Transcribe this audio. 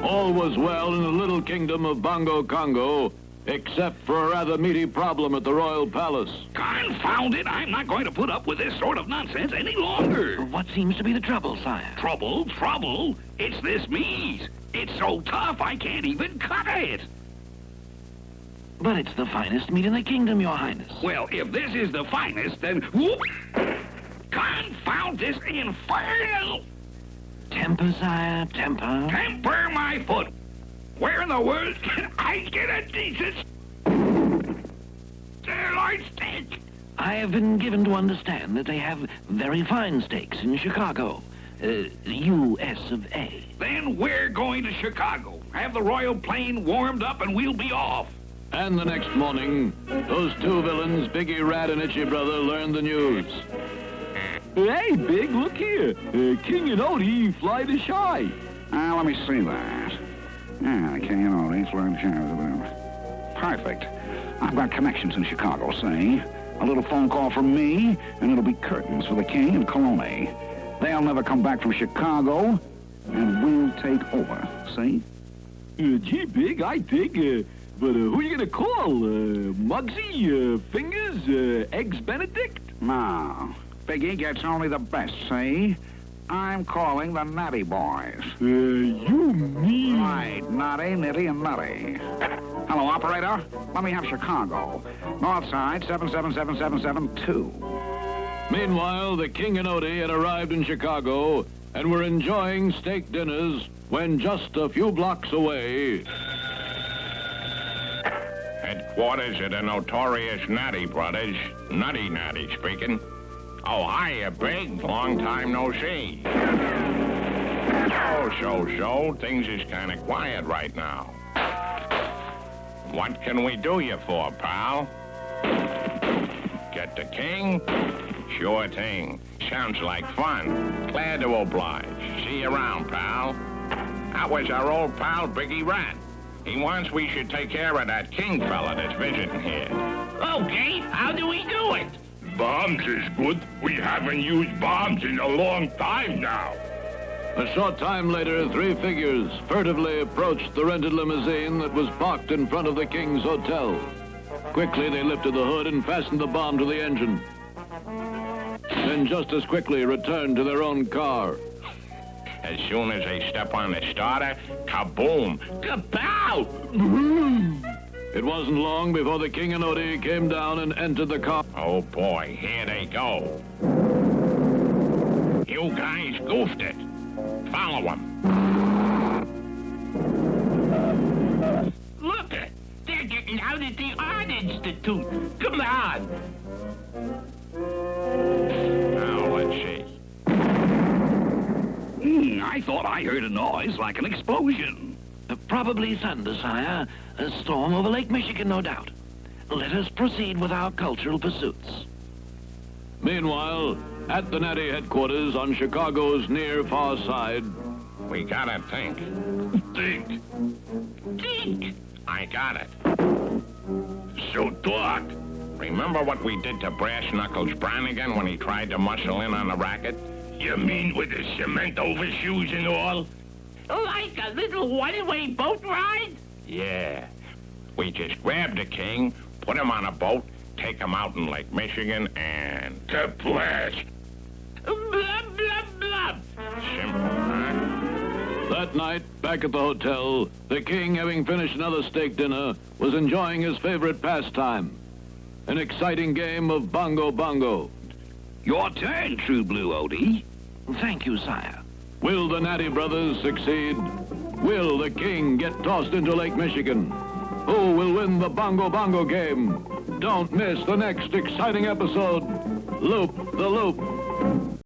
All was well in the little kingdom of Bongo Congo, except for a rather meaty problem at the royal palace. Confound it! I'm not going to put up with this sort of nonsense any longer. What seems to be the trouble, sire? Trouble? Trouble? It's this meat. It's so tough I can't even cut it. But it's the finest meat in the kingdom, your highness. Well, if this is the finest, then whoop! Confound this infernal! Temper, sire, temper. Temper my foot! Where in the world can I get a decent sirloin steak? I have been given to understand that they have very fine steaks in Chicago. U.S. of A. Then we're going to Chicago. Have the royal plane warmed up and we'll be off. And the next morning, those two villains, Biggie Rat and Itchy Brother, learned the news. Hey, Big, look here. King and Odie fly to shy. Let me see that. Yeah, King and Odie fly to shy. Perfect. I've got connections in Chicago, see? A little phone call from me, and it'll be curtains for the King and Colony. They'll never come back from Chicago, and we'll take over, see? Gee, Big, I think, but who you gonna call? Muggsy, Fingers, Eggs Benedict? No. Biggie gets only the best, see? I'm calling the Natty Boys. You mean... Right, Natty, Nitty, and Nutty. Hello, operator. Let me have Chicago. North side, 77772. Meanwhile, the King and Odie had arrived in Chicago and were enjoying steak dinners when just a few blocks away... Headquarters of the notorious Natty Brothers. Nutty Natty speaking. Oh, hiya, Big. Long time no see. Oh, so. Things is kind of quiet right now. What can we do you for, pal? Get the king? Sure thing. Sounds like fun. Glad to oblige. See you around, pal. That was our old pal, Biggie Rat. He wants we should take care of that king fella that's visiting here. Okay, how do we do it? Bombs is good. We haven't used bombs in a long time now. A short time later, three figures furtively approached the rented limousine that was parked in front of the King's hotel. Quickly, they lifted the hood and fastened the bomb to the engine. Then just as quickly returned to their own car. As soon as they step on the starter, kaboom! Kapow! It wasn't long before the King and Odie came down and entered the car. Oh, boy, here they go. You guys goofed it. Follow them. Look it! They're getting out at the Art Institute. Come on! Now, let's see. I thought I heard a noise like an explosion. Probably thunder, sire. A storm over Lake Michigan, no doubt. Let us proceed with our cultural pursuits. Meanwhile, at the Natty headquarters on Chicago's near far side... We gotta think. Think. I got it. So talk. Remember what we did to Brass Knuckles Brannigan when he tried to muscle in on the racket? You mean with the cement overshoes and all? Like a little one-way boat ride? Yeah. We just grabbed the king, put him on a boat, take him out in Lake Michigan, and... To blast. Blub, blub, blub. Simple, huh? That night, back at the hotel, the King, having finished another steak dinner, was enjoying his favorite pastime. An exciting game of Bongo Bongo. Your turn, True Blue Odie. Thank you, sire. Will the Natty Brothers succeed? Will the King get tossed into Lake Michigan? Who will win the Bongo Bongo game? Don't miss the next exciting episode. Loop the Loop.